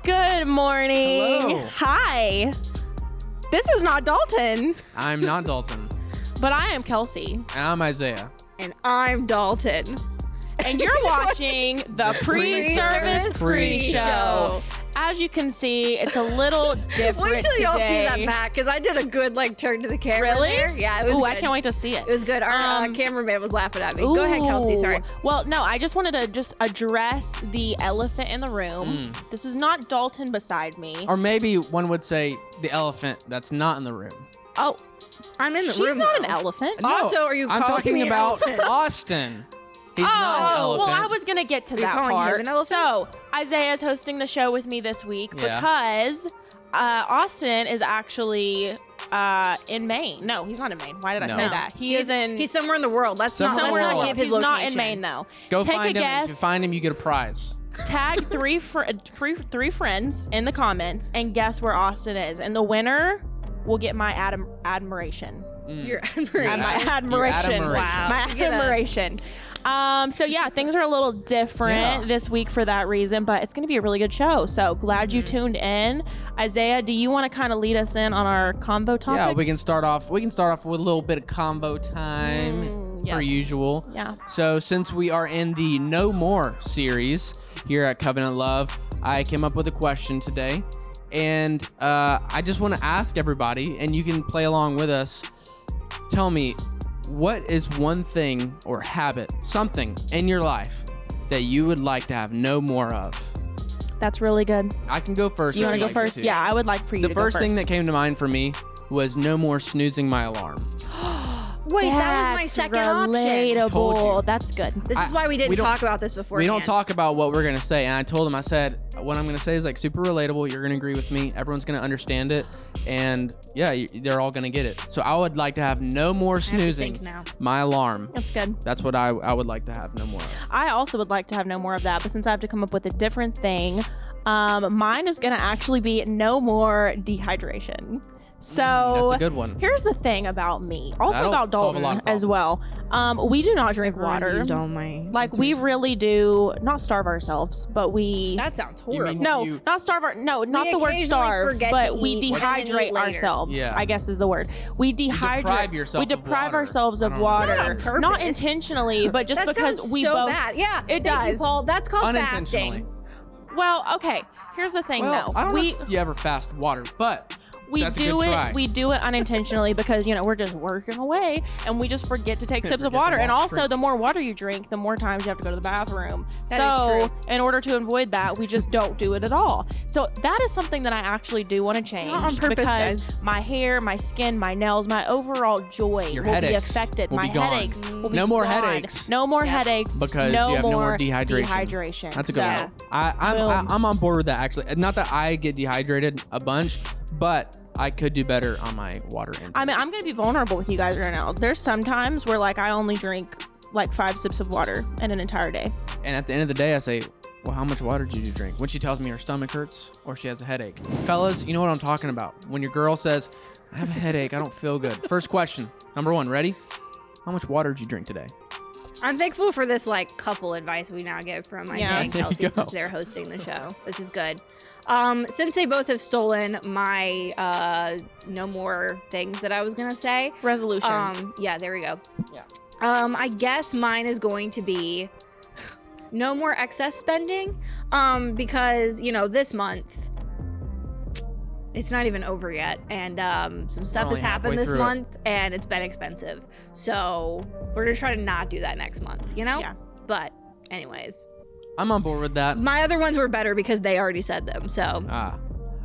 Good morning. Hello. Hi. This is not Dalton, I'm not Dalton. but I am Kelsey. And I'm Isaiah. And I'm Dalton. And you're watching the PreService PreShow. As you can see, it's a little different Wait till y'all see today. that back, because I did a good turn to the camera. Really? There. Yeah, it was Ooh, good. I can't wait to see it. It was good. Our cameraman was laughing at me. Go ahead, Kelsey. Sorry. Ooh. Well, no, I just wanted to just address the elephant in the room. This is not Dalton beside me. Or maybe one would say the elephant that's not in the room. Oh, I'm in the she's room. not though. an elephant. No, Also, are you I'm calling talking me an about elephant? Austin. He's not an elephant. Well, I was going to get to Are you that calling him part. an elephant? So, Isaiah's hosting the show with me this week Yeah. because Austin is actually in Maine. No, he's not in Maine. Why did I No. say that? He's somewhere in the world. Let's Somewhere not in the give world. his He's location. not in Maine, though. Go Take find a him. guess. If you find him, you get a prize. Tag three friends in the comments and guess where Austin is. And the winner will get my admiration. Your Your admiration. Wow. My You get a- admiration. So yeah, things are a little different this week for that reason, but it's going to be a really good show. So glad you tuned in. Isaiah, do you want to kind of lead us in on our combo topic? Yeah, we can start off with a little bit of combo time per yes. usual. Yeah. So since we are in the No More series here at Covenant Love, I came up with a question today, and I just want to ask everybody, and you can play along with us. Tell me, what is one thing or habit, something in your life that you would like to have no more of? That's really good. I can go first. You want if to you'd go like me first? to. Yeah, I would like for you The to go first first. thing that came to mind for me was no more snoozing my alarm. Wait, that was my second option. relatable. Told you. That's good. This is why we didn't don't- talk about this before. We don't talk about what we're gonna say, and I told him, I said, what I'm gonna say is like super relatable. You're gonna agree with me. Everyone's gonna understand it, and yeah, they're all gonna get it. So I would like to have no more snoozing think now. my alarm. That's good. That's what I would like to have no more of. I also would like to have no more of that, but since I have to come up with a different thing, mine is going to actually be no more dehydration. So That's a good one. Here's the thing about me, also That'll about solve a lot Dalton of as well. We do not drink water. Used all my Like we really do not starve ourselves, but we That sounds You horrible. mean- no, you- not starve. Not the word occasionally starve, forget but to we eat and then eat dehydrate later. ourselves. Yeah. I guess is the word. We dehydrate. deprive yourself We of deprive water. ourselves I of don't know. water, Not on purpose. not intentionally, but just that because sounds we so both. bad. Yeah, It thank you, does. Paul. That's called Unintentionally. fasting. Well, okay. Here's the thing, Well, though. I don't we know if you ever fast water, but we that's a do good it. try. We do it unintentionally because we're just working away and we just forget to take sips of Forget to water. And walk, also, drink. the more water you drink, the more times you have to go to the bathroom. That is so, true. in order to avoid that, we just don't do it at all. So that is something that I actually do want to change Not on purpose, because guys. my hair, my skin, my nails, my overall joy Your will be headaches affected. will My be gone. headaches will be No more gone. headaches. No more Yep. headaches Because no you have no more dehydration. dehydration. That's a good So, one. I'm Boom. on board with that, actually. Not that I get dehydrated a bunch, but I could do better on my water intake. I mean, I'm gonna be vulnerable with you guys right now. There's some times where I only drink 5 sips of water in an entire day. And at the end of the day, I say, well, how much water did you drink? When she tells me her stomach hurts or she has a headache. Fellas, you know what I'm talking about. When your girl says, I have a headache, I don't feel good. First question, number 1, ready? How much water did you drink today? I'm thankful for this couple advice we now get from Isaiah and There you Kelsey go. since they're hosting the show. This is good. Since they both have stolen my no more things that I was gonna say. Resolutions. Yeah, there we go. Yeah. I guess mine is going to be no more excess spending. Because this month it's not even over yet, and some stuff only has happened halfway this through it. month, and it's been expensive. So we're gonna try to not do that next month. Yeah. But anyways, I'm on board with that. my other ones were better because they already said them. So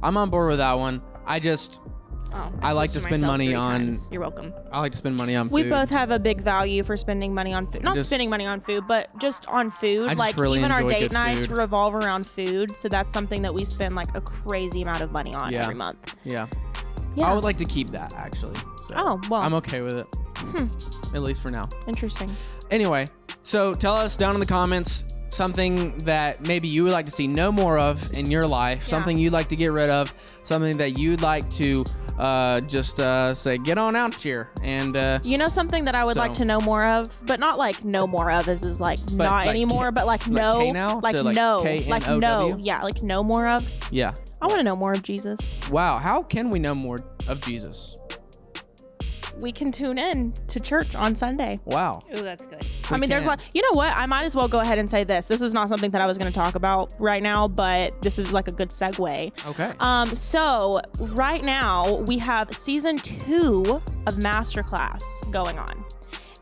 I'm on board with that one. I like to switched spend myself money 3 on- times. You're welcome. I like to spend money on food. We both have a big value for spending money on food. Not Just- spending money on food, but just on food. I just really even our enjoy date good nights food. revolve around food. So that's something that we spend a crazy amount of money on Yeah. every month. Yeah. Yeah. I would like to keep that, actually. So Oh, well. I'm okay with it. At least for now. Interesting. Anyway, so tell us down in the comments, something that maybe you would like to see no more of in your life, something you'd like to get rid of, something that you'd like to just say, get on out here. And something that I would like to know more of, but not like no more of is like not like anymore, but like no, K-now? like So no, like K-N-O-W? no, yeah, like no more of. Yeah. I want to know more of Jesus. Wow. How can we know more of Jesus? We can tune in to church on Sunday. Wow. Ooh, that's good. There's like, you know what? I might as well go ahead and say this. This is not something that I was going to talk about right now, but this is like a good segue. Okay. So right now we have season 2 of Masterclass going on.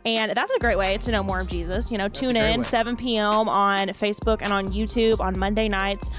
And that's a great way to know more of Jesus. Tune in 7 p.m. on Facebook and on YouTube on Monday nights.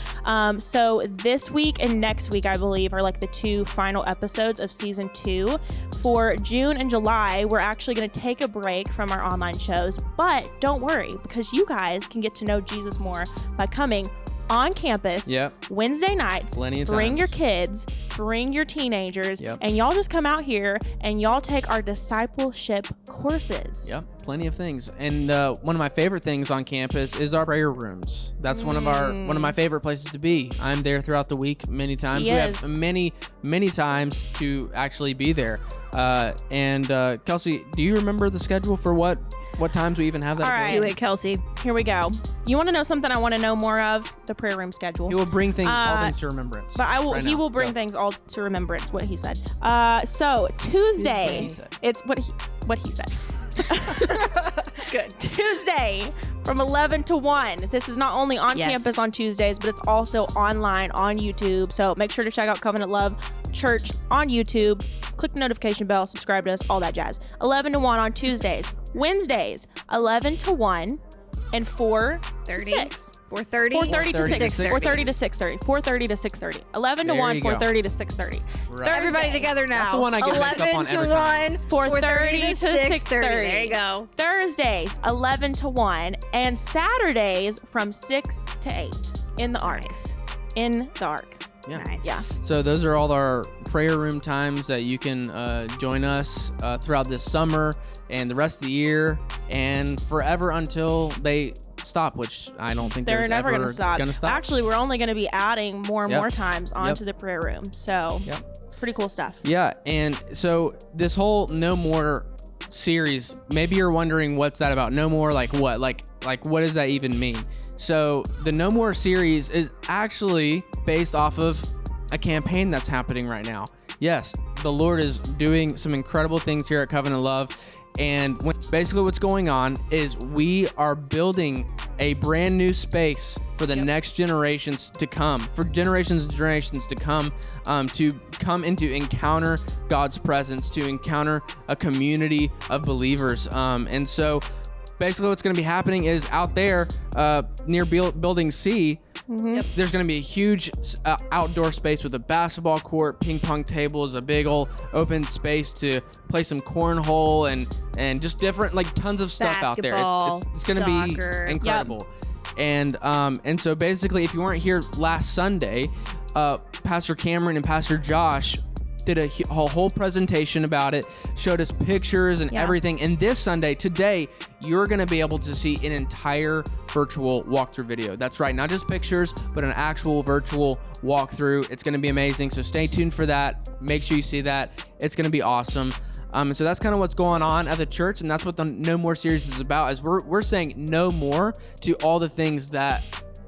So this week and next week, I believe, are like the 2 final episodes of season 2. For June and July, we're actually going to take a break from our online shows. But don't worry, because you guys can get to know Jesus more by coming on campus Wednesday nights. Plenty of bring times. your kids, bring your teenagers, and y'all just come out here and y'all take our discipleship courses. Yep, plenty of things. And one of my favorite things on campus is our prayer rooms. That's one of my favorite places to be. I'm there throughout the week many times. We have many times to actually be there. And Kelsey, do you remember the schedule for what times we even have that? All right. Do it, Kelsey. Here we go. You want to know something I want to know more of? The prayer room schedule. He will bring all things to remembrance. But he will bring things all to remembrance, what he said. So Tuesday. It's what he said. Good. Tuesday from 11 to 1. This is not only on campus on Tuesdays, but it's also online on YouTube. So make sure to check out Covenant Love Church on YouTube. Click the notification bell, subscribe to us, all that jazz. 11 to 1 on Tuesdays. Wednesdays, 11 to 1 and 4:30 to 6. 4:30? 4:30 to 6. 6:30. 4:30 to 6:30. 4:30 to 6:30. 11 to There 1, you go. 4:30 to 6:30. Right. Everybody together now. That's the one I get mixed up on 11 to every 1, time. 4:30 to 6:30. There you go. Thursdays, 11 to 1, and Saturdays from 6 to 8 in the Ark. In the Ark. Yeah. Nice. Yeah. So those are all our prayer room times that you can join us throughout this summer and the rest of the year and forever until they stop, which I don't think They're never ever going to stop. Actually, we're only going to be adding more and more times onto the prayer room. So pretty cool stuff. Yeah. And so this whole No More series, maybe you're wondering what's that about? No More, like what? Like what does that even mean? So the No More series is actually based off of a campaign that's happening right now. Yes, the Lord is doing some incredible things here at Covenant Love. And basically what's going on is we are building a brand new space for the next generations to come, for generations and generations to come and to encounter God's presence, to encounter a community of believers. And so basically what's going to be happening is out there near Building C, there's going to be a huge outdoor space with a basketball court, ping pong tables, a big old open space to play some cornhole and just different, like tons of stuff out there. It's going to be incredible. And so basically, if you weren't here last Sunday, Pastor Cameron and Pastor Josh did a whole presentation about it, showed us pictures and everything. And this Sunday, today, you're going to be able to see an entire virtual walkthrough video. That's right, not just pictures, but an actual virtual walkthrough. It's going to be amazing. So stay tuned for that. Make sure you see that. It's going to be awesome. So that's kind of what's going on at the church, and that's what the No More series is about. Is we're saying no more to all the things that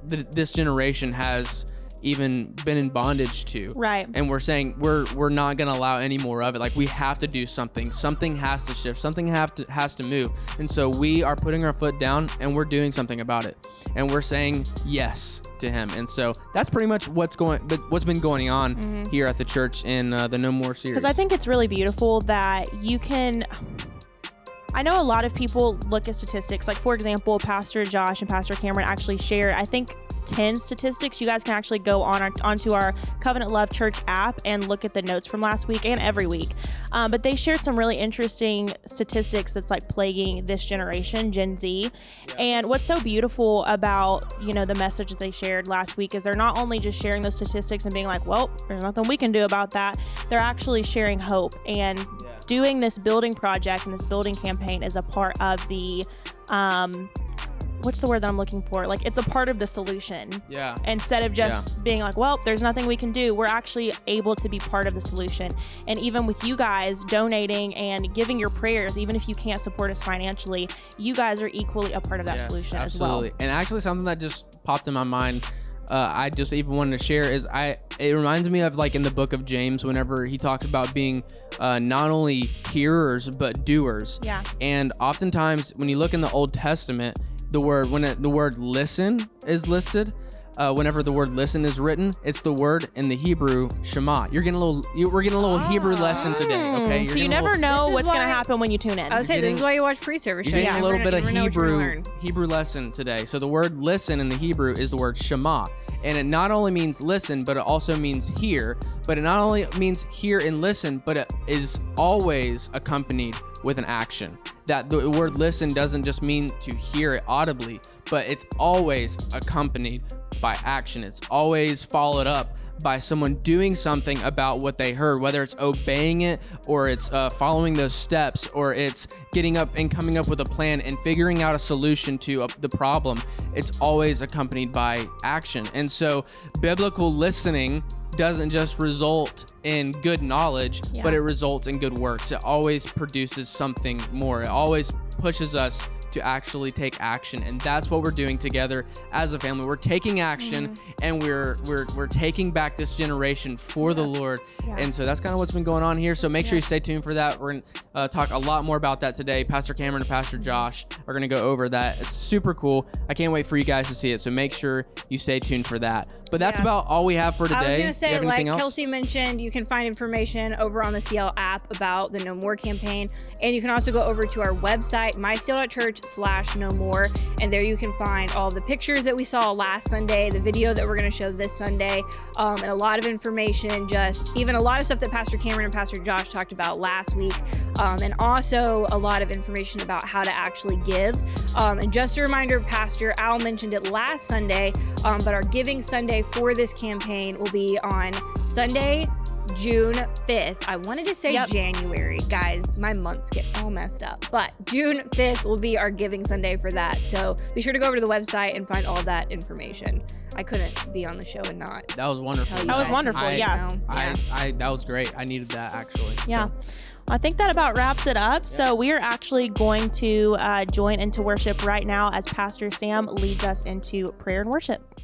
this generation has even been in bondage to, right? And we're saying we're not going to allow any more of it. Like, we have to do something has to shift, something has to move. And so we are putting our foot down and we're doing something about it, and we're saying yes to him. And so that's pretty much what's been going on here at the church in the No More series. Because I think it's really beautiful that you can, I know a lot of people look at statistics, like for example, Pastor Josh and Pastor Cameron actually shared, I think, 10 statistics. You guys can actually go onto our Covenant Love Church app and look at the notes from last week and every week. But they shared some really interesting statistics that's like plaguing this generation, Gen Z. Yeah. And what's so beautiful about, the message that they shared last week is they're not only just sharing those statistics and being like, well, there's nothing we can do about that. They're actually sharing hope, and doing this building project and this building campaign is a part of the what's the word that I'm looking for? Like, it's a part of the solution. Yeah. Instead of just being like, well, there's nothing we can do. We're actually able to be part of the solution. And even with you guys donating and giving your prayers, even if you can't support us financially, you guys are equally a part of that solution absolutely. as well. And actually something that just popped in my mind, I just even wanted to share is it reminds me of like in the book of James, whenever he talks about being not only hearers but doers. Yeah. And oftentimes when you look in the Old Testament, the word listen is listed. Whenever the word listen is written, it's the word in the Hebrew Shema. We're getting a little Hebrew lesson today, okay? So you never know what's going to happen when you tune in. I would say this is why you watch PreService show. You're getting a little bit of Hebrew lesson today. So the word listen in the Hebrew is the word Shema. And it not only means listen, but it also means hear. But it not only means hear and listen, but it is always accompanied with an action. That the word listen doesn't just mean to hear it audibly, but it's always accompanied by action. It's always followed up by someone doing something about what they heard, whether it's obeying it or it's following those steps, or it's getting up and coming up with a plan and figuring out a solution to the problem. It's always accompanied by action. And so biblical listening doesn't just result in good knowledge, but it results in good works. It always produces something more. It always pushes us to actually take action, and that's what we're doing together as a family. We're taking action, and we're taking back this generation for the Lord. And so that's kind of what's been going on here. So make sure you stay tuned for that. We're gonna talk a lot more about that today. Pastor Cameron and Pastor Josh are gonna go over that. It's super cool. I can't wait for you guys to see it. So make sure you stay tuned for that. But that's about all we have for today. I was gonna say, like else? Kelsey mentioned, you can find information over on the CL app about the No More campaign, and you can also go over to our website, mycl.church/no more, and there you can find all the pictures that we saw last Sunday, the video that we're going to show this Sunday, and a lot of information, just even a lot of stuff that Pastor Cameron and Pastor Josh talked about last week, and also a lot of information about how to actually give. And just a reminder, Pastor Al mentioned it last Sunday, but our Giving Sunday for this campaign will be on Sunday, June 5th. I wanted to say January. Guys, my months get all messed up. But June 5th will be our Giving Sunday for that. So be sure to go over to the website and find all that information. I couldn't be on the show and not. That was wonderful. That was wonderful. That was great. I needed that actually. Yeah. So. I think that about wraps it up. So we are actually going to join into worship right now as Pastor Sam leads us into prayer and worship.